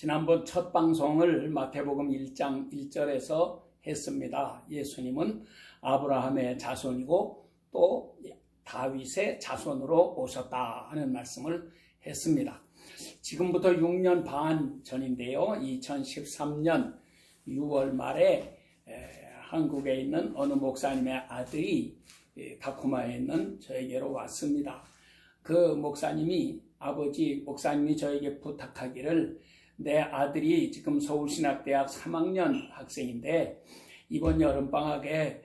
지난번 첫 방송을 마태복음 1장 1절에서 했습니다. 예수님은 아브라함의 자손이고 또 다윗의 자손으로 오셨다 하는 말씀을 했습니다. 지금부터 6년 반 전인데요. 2013년 6월 말에 한국에 있는 어느 목사님의 아들이 다코마에 있는 저에게로 왔습니다. 그 목사님이 목사님이 저에게 부탁하기를 내 아들이 지금 서울신학대학 3학년 학생인데 이번 여름방학에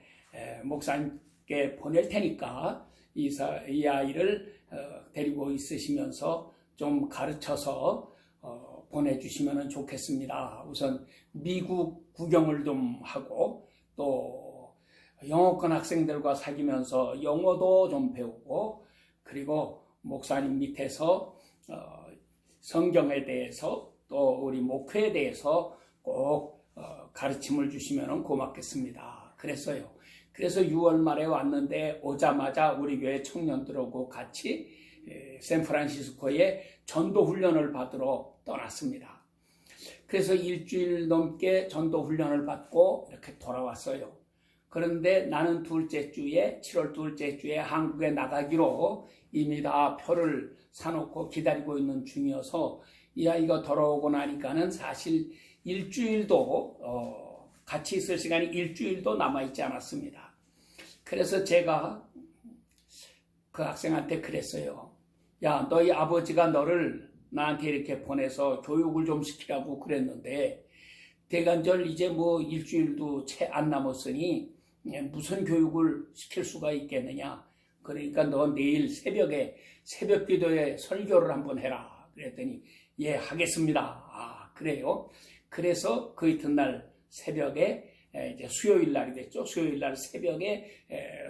목사님께 보낼 테니까 이 아이를 데리고 있으시면서 좀 가르쳐서 보내주시면 좋겠습니다. 우선 미국 구경을 좀 하고 또 영어권 학생들과 사귀면서 영어도 좀 배우고 그리고 목사님 밑에서 성경에 대해서 또 우리 목회에 대해서 꼭 가르침을 주시면 고맙겠습니다. 그래서 6월 말에 왔는데 오자마자 우리 교회 청년들하고 같이 샌프란시스코에 전도훈련을 받으러 떠났습니다. 그래서 일주일 넘게 전도훈련을 받고 이렇게 돌아왔어요. 그런데 나는 7월 둘째 주에 한국에 나가기로 이미 다 표를 사놓고 기다리고 있는 중이어서 이 아이가 돌아오고 나니까는 사실 일주일도 같이 있을 시간이 일주일도 남아있지 않았습니다. 그래서 제가 그 학생한테 그랬어요. 야, 너희 아버지가 너를 나한테 이렇게 보내서 교육을 좀 시키라고 그랬는데 대간절 이제 뭐 일주일도 채 안 남았으니 무슨 교육을 시킬 수가 있겠느냐. 그러니까 너 내일 새벽 기도에 설교를 한번 해라. 그랬더니 예, 하겠습니다. 그래요. 그래서 그 이튿날 새벽에 이제 수요일 날이 됐죠. 수요일 날 새벽에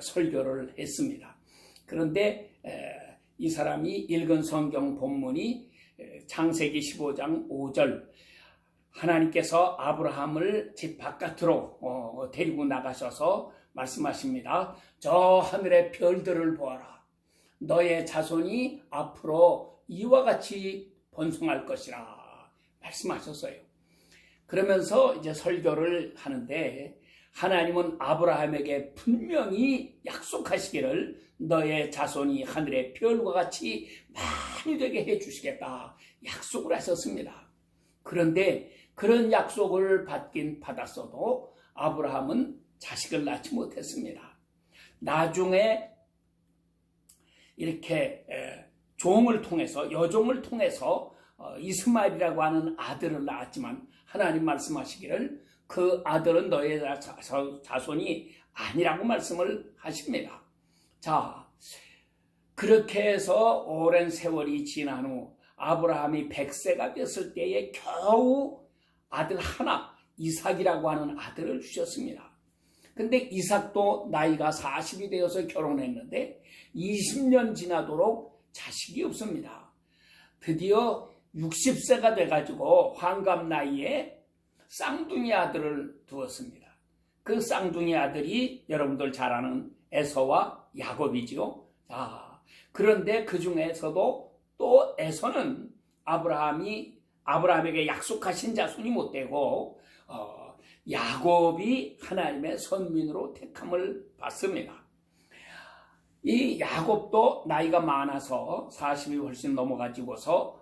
설교를 했습니다. 그런데 이 사람이 읽은 성경 본문이 창세기 15장 5절 하나님께서 아브라함을 집 바깥으로 데리고 나가셔서 말씀하십니다. 저 하늘의 별들을 보아라. 너의 자손이 앞으로 이와 같이 번성할 것이라 말씀하셨어요. 그러면서 이제 설교를 하는데 하나님은 아브라함에게 분명히 약속하시기를 너의 자손이 하늘의 별과 같이 많이 되게 해주시겠다 약속을 하셨습니다. 그런데 그런 약속을 받긴 받았어도 아브라함은 자식을 낳지 못했습니다. 나중에 이렇게 여종을 통해서 이스마엘이라고 하는 아들을 낳았지만 하나님 말씀하시기를 그 아들은 너의 자손이 아니라고 말씀을 하십니다. 자, 그렇게 해서 오랜 세월이 지난 후 아브라함이 100세가 됐을 때에 겨우 아들 하나, 이삭이라고 하는 아들을 주셨습니다. 근데 이삭도 나이가 40이 되어서 결혼했는데 20년 지나도록 자식이 없습니다. 드디어 60세가 돼가지고 환갑 나이에 쌍둥이 아들을 두었습니다. 그 쌍둥이 아들이 여러분들 잘 아는 에서와 야곱이지요. 그런데 그 중에서도 또 에서는 아브라함에게 약속하신 자손이 못 되고 야곱이 하나님의 선민으로 택함을 받습니다. 이 야곱도 나이가 많아서 40이 훨씬 넘어가지고서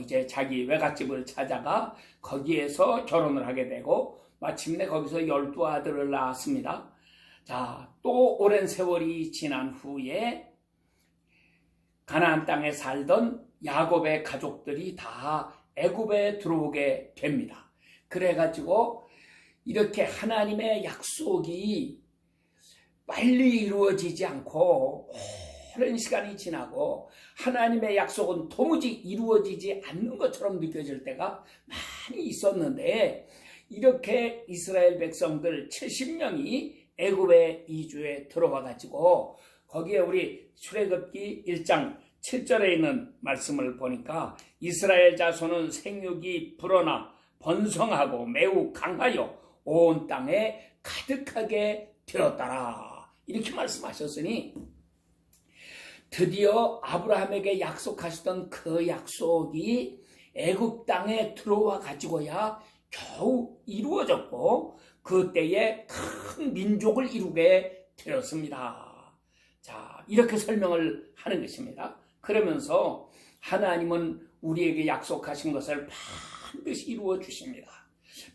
이제 자기 외갓집을 찾아가 거기에서 결혼을 하게 되고 마침내 거기서 12아들을 낳았습니다. 자, 또 오랜 세월이 지난 후에 가나안 땅에 살던 야곱의 가족들이 다 애굽에 들어오게 됩니다. 그래가지고 이렇게 하나님의 약속이 빨리 이루어지지 않고 오랜 시간이 지나고 하나님의 약속은 도무지 이루어지지 않는 것처럼 느껴질 때가 많이 있었는데 이렇게 이스라엘 백성들 70명이 애굽의 이주에 들어와 가지고 거기에 우리 출애굽기 1장 7절에 있는 말씀을 보니까 이스라엘 자손은 생육이 불어나 번성하고 매우 강하여 온 땅에 가득하게 되었더라. 이렇게 말씀하셨으니 드디어 아브라함에게 약속하시던 그 약속이 애굽 땅에 들어와 가지고야 겨우 이루어졌고 그때에 큰 민족을 이루게 되었습니다. 자, 이렇게 설명을 하는 것입니다. 그러면서 하나님은 우리에게 약속하신 것을 반드시 이루어 주십니다.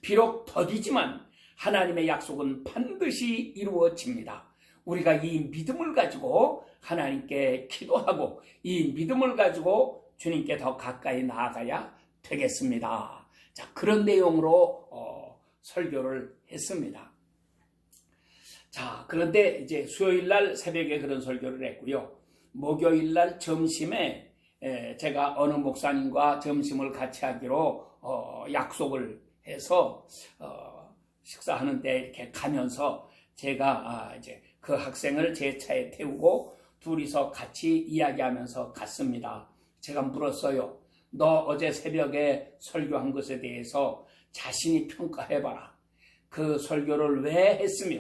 비록 더디지만 하나님의 약속은 반드시 이루어집니다. 우리가 이 믿음을 가지고 하나님께 기도하고 이 믿음을 가지고 주님께 더 가까이 나아가야 되겠습니다. 자, 그런 내용으로 설교를 했습니다. 자, 그런데 이제 수요일 날 새벽에 그런 설교를 했고요. 목요일 날 점심에 제가 어느 목사님과 점심을 같이 하기로 약속을 해서 식사하는데 이렇게 가면서 제가 이제 그 학생을 제 차에 태우고 둘이서 같이 이야기하면서 갔습니다. 제가 물었어요. 너 어제 새벽에 설교한 것에 대해서 자신이 평가해봐라. 그 설교를 왜 했으며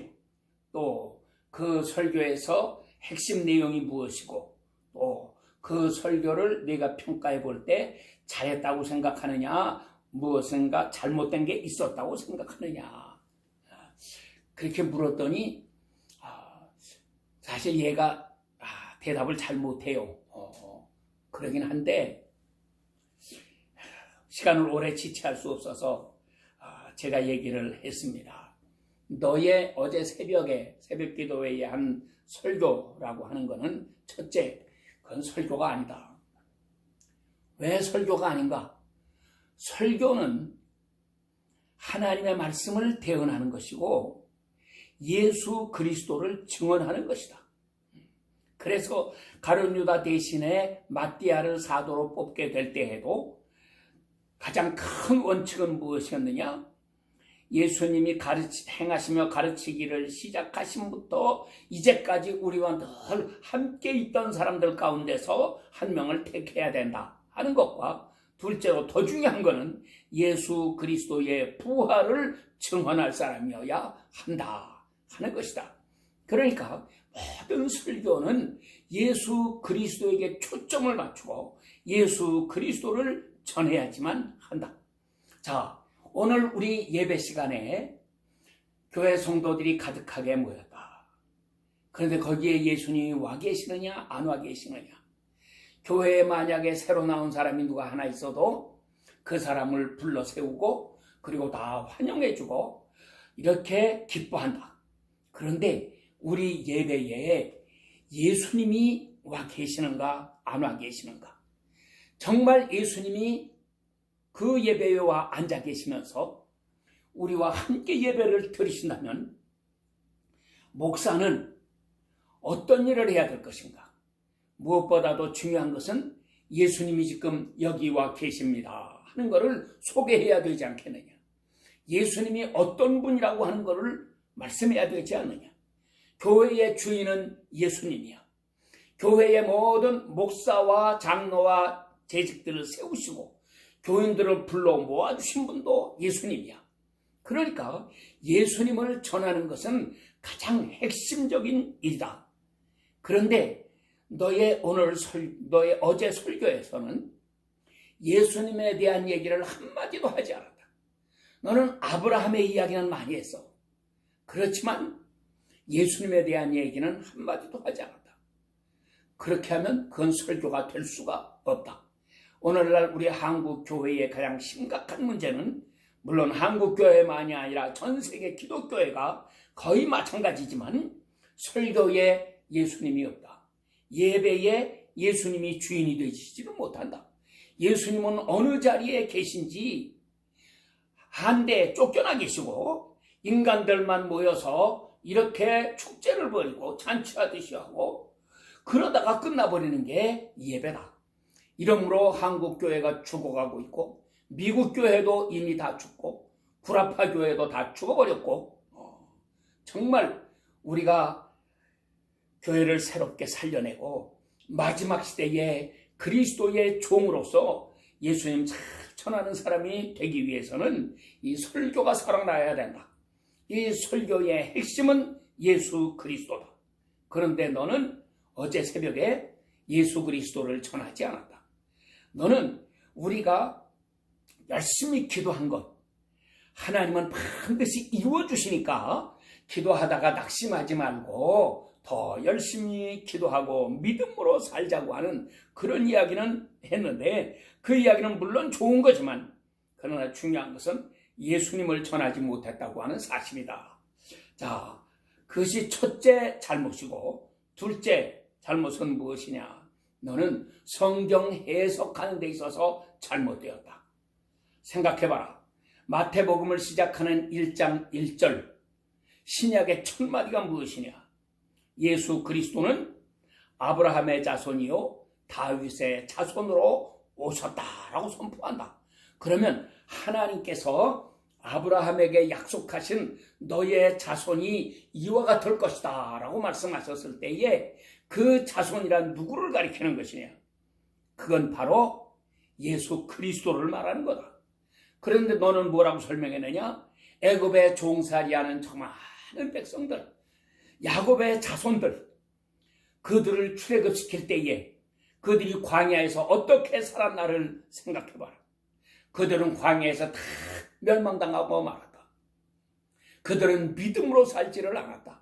또 그 설교에서 핵심 내용이 무엇이고 또 그 설교를 네가 평가해 볼 때 잘했다고 생각하느냐 무엇인가 잘못된 게 있었다고 생각하느냐 그렇게 물었더니 사실 얘가 대답을 잘 못해요. 그러긴 한데 시간을 오래 지체할 수 없어서 제가 얘기를 했습니다. 너의 어제 새벽에 새벽기도회에 한 설교라고 하는 것은 첫째, 그건 설교가 아니다. 왜 설교가 아닌가? 설교는 하나님의 말씀을 대언하는 것이고 예수 그리스도를 증언하는 것이다. 그래서 가룟 유다 대신에 마띠아를 사도로 뽑게 될 때에도 가장 큰 원칙은 무엇이었느냐? 예수님이 행하시며 가르치기를 시작하신부터 이제까지 우리와 늘 함께 있던 사람들 가운데서 한 명을 택해야 된다 하는 것과 둘째로 더 중요한 것은 예수 그리스도의 부활을 증언할 사람이어야 한다 하는 것이다. 그러니까 모든 설교는 예수 그리스도에게 초점을 맞추고 예수 그리스도를 전해야지만 한다. 자, 오늘 우리 예배 시간에 교회 성도들이 가득하게 모였다. 그런데 거기에 예수님이 와 계시느냐 안 와 계시느냐. 교회에 만약에 새로 나온 사람이 누가 하나 있어도 그 사람을 불러 세우고 그리고 다 환영해주고 이렇게 기뻐한다. 그런데 우리 예배에 예수님이 와 계시는가 안 와 계시는가. 정말 예수님이 그 예배에 와 앉아 계시면서 우리와 함께 예배를 드리신다면 목사는 어떤 일을 해야 될 것인가? 무엇보다도 중요한 것은 예수님이 지금 여기 와 계십니다 하는 것을 소개해야 되지 않겠느냐. 예수님이 어떤 분이라고 하는 것을 말씀해야 되지 않느냐. 교회의 주인은 예수님이야. 교회의 모든 목사와 장로와 재직들을 세우시고 교인들을 불러 모아주신 분도 예수님이야. 그러니까 예수님을 전하는 것은 가장 핵심적인 일이다. 그런데 너의 어제 설교에서는 예수님에 대한 얘기를 한마디도 하지 않았다. 너는 아브라함의 이야기는 많이 했어. 그렇지만 예수님에 대한 얘기는 한마디도 하지 않았다. 그렇게 하면 그건 설교가 될 수가 없다. 오늘날 우리 한국 교회의 가장 심각한 문제는 물론 한국 교회만이 아니라 전 세계 기독교회가 거의 마찬가지지만 설교에 예수님이 없다. 예배에 예수님이 주인이 되시지를 못한다. 예수님은 어느 자리에 계신지 한데 쫓겨나 계시고 인간들만 모여서 이렇게 축제를 벌이고 잔치하듯이 하고 그러다가 끝나버리는 게 예배다. 이러므로 한국 교회가 죽어가고 있고 미국 교회도 이미 다 죽고 구라파 교회도 다 죽어버렸고 정말 우리가 교회를 새롭게 살려내고 마지막 시대에 그리스도의 종으로서 예수님 잘 전하는 사람이 되기 위해서는 이 설교가 살아나야 된다. 이 설교의 핵심은 예수 그리스도다. 그런데 너는 어제 새벽에 예수 그리스도를 전하지 않았다. 너는 우리가 열심히 기도한 것, 하나님은 반드시 이루어주시니까 기도하다가 낙심하지 말고 더 열심히 기도하고 믿음으로 살자고 하는 그런 이야기는 했는데, 그 이야기는 물론 좋은 거지만 그러나 중요한 것은 예수님을 전하지 못했다고 하는 사실이다. 자, 그것이 첫째 잘못이고, 둘째 잘못은 무엇이냐? 너는 성경 해석하는 데 있어서 잘못되었다. 생각해봐라. 마태복음을 시작하는 1장 1절, 신약의 첫 마디가 무엇이냐? 예수 그리스도는 아브라함의 자손이요 다윗의 자손으로 오셨다라고 선포한다. 그러면 하나님께서 아브라함에게 약속하신 너의 자손이 이와 같을 것이다 라고 말씀하셨을 때에 그 자손이란 누구를 가리키는 것이냐? 그건 바로 예수 그리스도를 말하는 거다. 그런데 너는 뭐라고 설명했느냐? 애굽의 종살이하는 저 많은 백성들, 야곱의 자손들, 그들을 출애굽시킬 때에 그들이 광야에서 어떻게 살았나를 생각해봐라. 그들은 광야에서 다 멸망당하고 말았다. 그들은 믿음으로 살지를 않았다.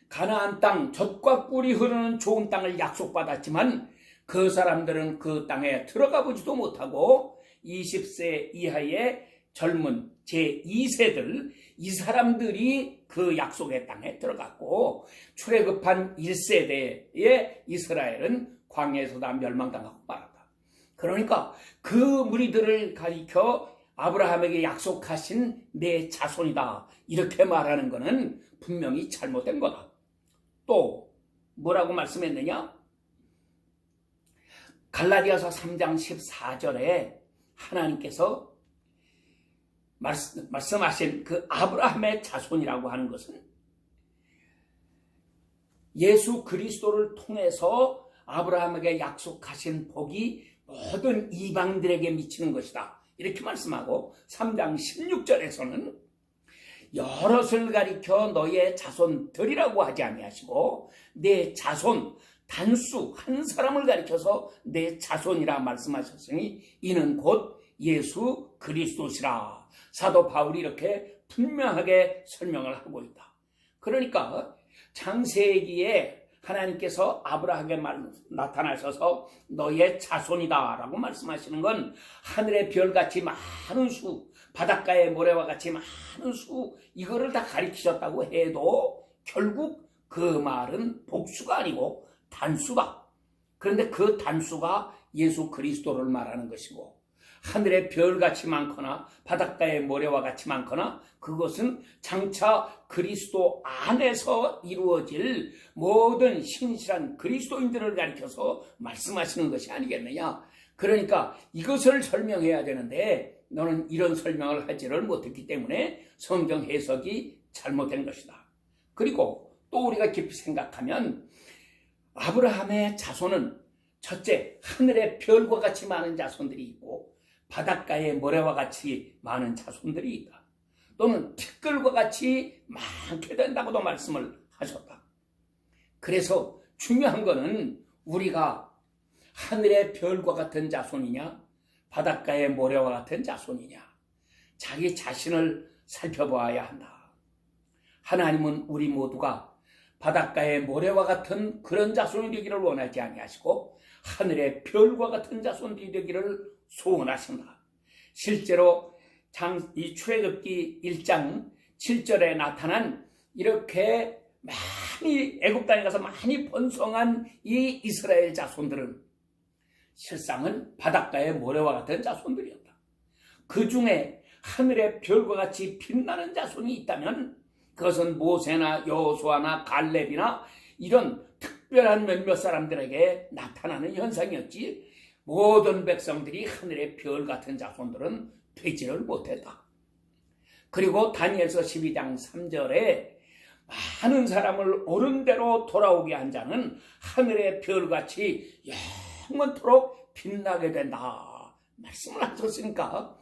가나안 땅, 젖과 꿀이 흐르는 좋은 땅을 약속받았지만 그 사람들은 그 땅에 들어가 보지도 못하고 20세 이하의 젊은 제2세들, 이 사람들이 그 약속의 땅에 들어갔고, 출애굽한 1세대의 이스라엘은 광야에서 다 멸망당하고 말았다. 그러니까 그 무리들을 가리켜 아브라함에게 약속하신 내 자손이다 이렇게 말하는 것은 분명히 잘못된 거다. 또 뭐라고 말씀했느냐? 갈라디아서 3장 14절에 하나님께서 말씀하신 그 아브라함의 자손이라고 하는 것은 예수 그리스도를 통해서 아브라함에게 약속하신 복이 모든 이방들에게 미치는 것이다 이렇게 말씀하고, 3장 16절에서는 여럿을 가리켜 너의 자손들이라고 하지 아니하시고 내 자손, 단수 한 사람을 가리켜서 내 자손이라 말씀하셨으니 이는 곧 예수 그리스도시라. 사도 바울이 이렇게 분명하게 설명을 하고 있다. 그러니까 창세기에 하나님께서 아브라함에게 나타나셔서 너의 자손이다 라고 말씀하시는 건 하늘의 별같이 많은 수, 바닷가의 모래와 같이 많은 수, 이거를 다 가리키셨다고 해도 결국 그 말은 복수가 아니고 단수다. 그런데 그 단수가 예수 그리스도를 말하는 것이고, 하늘의 별같이 많거나 바닷가의 모래와 같이 많거나 그것은 장차 그리스도 안에서 이루어질 모든 신실한 그리스도인들을 가리켜서 말씀하시는 것이 아니겠느냐. 그러니까 이것을 설명해야 되는데 너는 이런 설명을 하지를 못했기 때문에 성경 해석이 잘못된 것이다. 그리고 또 우리가 깊이 생각하면 아브라함의 자손은 첫째, 하늘의 별과 같이 많은 자손들이 있고 바닷가의 모래와 같이 많은 자손들이 있다. 또는 티끌과 같이 많게 된다고도 말씀을 하셨다. 그래서 중요한 것은 우리가 하늘의 별과 같은 자손이냐 바닷가의 모래와 같은 자손이냐, 자기 자신을 살펴보아야 한다. 하나님은 우리 모두가 바닷가의 모래와 같은 그런 자손이 되기를 원하지 아니하시고 하늘의 별과 같은 자손들이 되기를 소원하신다. 실제로 이 출애굽기 1장 7절에 나타난 이렇게 많이 애굽 땅에 가서 많이 번성한 이 이스라엘 자손들은 실상은 바닷가의 모래와 같은 자손들이었다. 그 중에 하늘의 별과 같이 빛나는 자손이 있다면 그것은 모세나 여호수아나 갈렙이나 이런 특별한 몇몇 사람들에게 나타나는 현상이었지, 모든 백성들이 하늘의 별 같은 자손들은 되지를 못했다. 그리고 다니엘서 12장 3절에 많은 사람을 옳은 대로 돌아오게 한 자는 하늘의 별같이 영원토록 빛나게 된다 말씀을 하셨으니까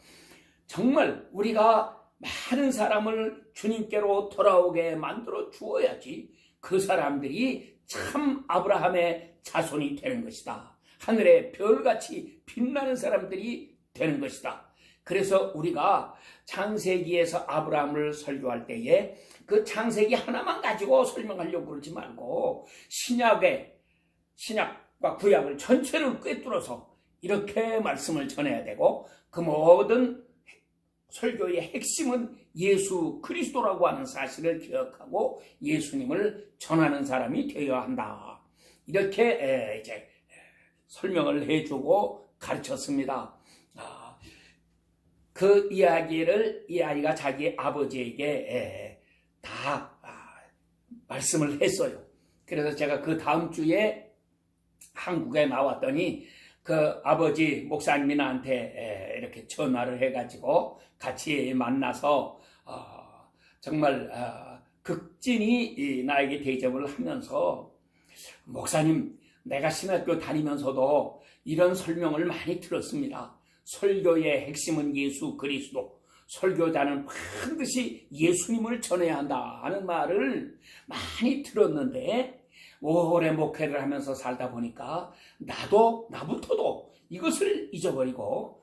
정말 우리가 많은 사람을 주님께로 돌아오게 만들어 주어야지 그 사람들이 참 아브라함의 자손이 되는 것이다. 하늘의 별같이 빛나는 사람들이 되는 것이다. 그래서 우리가 창세기에서 아브라함을 설교할 때에 그 창세기 하나만 가지고 설명하려고 그러지 말고 신약과 구약을 전체를 꿰뚫어서 이렇게 말씀을 전해야 되고, 그 모든 설교의 핵심은 예수 그리스도라고 하는 사실을 기억하고 예수님을 전하는 사람이 되어야 한다. 이렇게 이제 설명을 해주고 가르쳤습니다. 그 이야기를 이 아이가 자기 아버지에게 다 말씀을 했어요. 그래서 제가 그 다음 주에 한국에 나왔더니 그 아버지 목사님이 나한테 이렇게 전화를 해가지고 같이 만나서 정말 극진히 나에게 대접을 하면서, 목사님, 내가 신학교 다니면서도 이런 설명을 많이 들었습니다. 설교의 핵심은 예수 그리스도, 설교자는 반드시 예수님을 전해야 한다 하는 말을 많이 들었는데, 오래 목회를 하면서 살다 보니까 나부터도 이것을 잊어버리고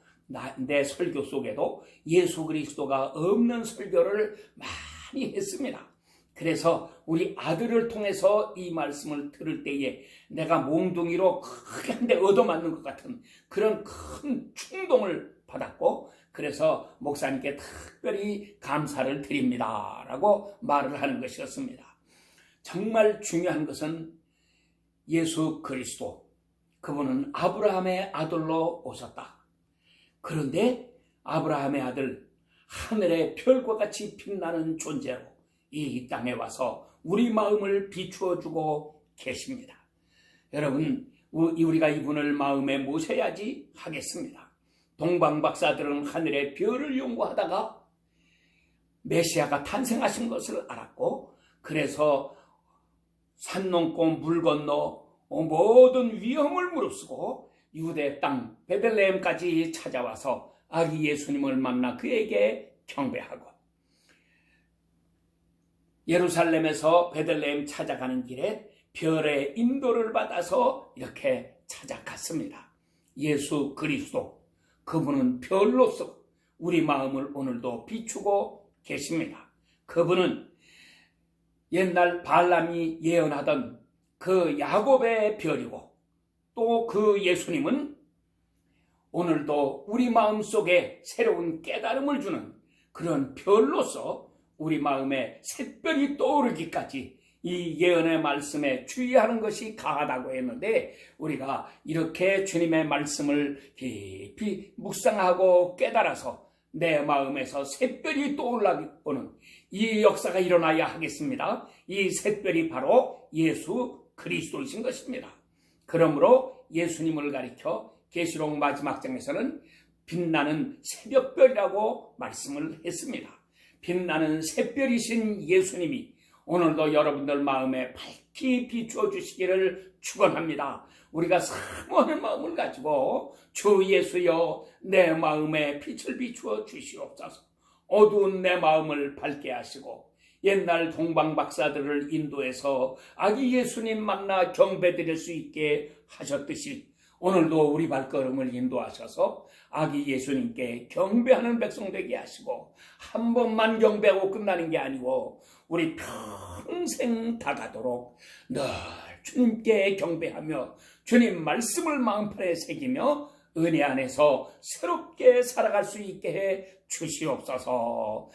내 설교 속에도 예수 그리스도가 없는 설교를 많이 했습니다. 그래서 우리 아들을 통해서 이 말씀을 들을 때에 내가 몽둥이로 크게 한 대 얻어맞는 것 같은 그런 큰 충동을 받았고, 그래서 목사님께 특별히 감사를 드립니다 라고 말을 하는 것이었습니다. 정말 중요한 것은 예수 그리스도, 그분은 아브라함의 아들로 오셨다. 그런데 아브라함의 아들, 하늘의 별과 같이 빛나는 존재로 이 땅에 와서 우리 마음을 비추어주고 계십니다. 여러분, 우리가 이분을 마음에 모셔야지 하겠습니다. 동방박사들은 하늘의 별을 연구하다가 메시아가 탄생하신 것을 알았고, 그래서 산 넘고 물 건너 모든 위험을 무릅쓰고 유대 땅 베들레헴까지 찾아와서 아기 예수님을 만나 그에게 경배하고, 예루살렘에서 베들레헴 찾아가는 길에 별의 인도를 받아서 이렇게 찾아갔습니다. 예수 그리스도, 그분은 별로서 우리 마음을 오늘도 비추고 계십니다. 그분은 옛날 발람이 예언하던 그 야곱의 별이고, 또 그 예수님은 오늘도 우리 마음속에 새로운 깨달음을 주는 그런 별로서 우리 마음에 샛별이 떠오르기까지 이 예언의 말씀에 주의하는 것이 가하다고 했는데, 우리가 이렇게 주님의 말씀을 깊이 묵상하고 깨달아서 내 마음에서 샛별이 떠올라오는 이 역사가 일어나야 하겠습니다. 이 샛별이 바로 예수 그리스도이신 것입니다. 그러므로 예수님을 가리켜 계시록 마지막 장에서는 빛나는 새벽별이라고 말씀을 했습니다. 빛나는 샛별이신 예수님이 오늘도 여러분들 마음에 밝히 비추어 주시기를 축원합니다. 우리가 사모하는 마음을 가지고 주 예수여 내 마음에 빛을 비추어 주시옵소서. 어두운 내 마음을 밝게 하시고 옛날 동방박사들을 인도해서 아기 예수님 만나 경배드릴 수 있게 하셨듯이 오늘도 우리 발걸음을 인도하셔서 아기 예수님께 경배하는 백성 되게 하시고, 한 번만 경배하고 끝나는 게 아니고 우리 평생 다가도록 늘 주님께 경배하며 주님 말씀을 마음판에 새기며 은혜 안에서 새롭게 살아갈 수 있게 해 주시옵소서.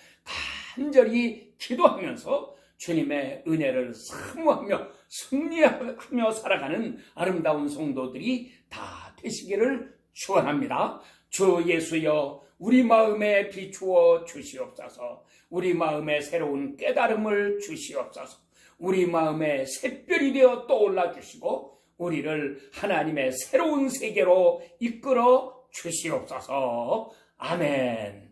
간절히 기도하면서 주님의 은혜를 사모하며 승리하며 살아가는 아름다운 성도들이 다 되시기를 축원합니다. 주 예수여 우리 마음에 비추어 주시옵소서. 우리 마음에 새로운 깨달음을 주시옵소서. 우리 마음에 샛별이 되어 떠올라 주시고 우리를 하나님의 새로운 세계로 이끌어 주시옵소서. 아멘.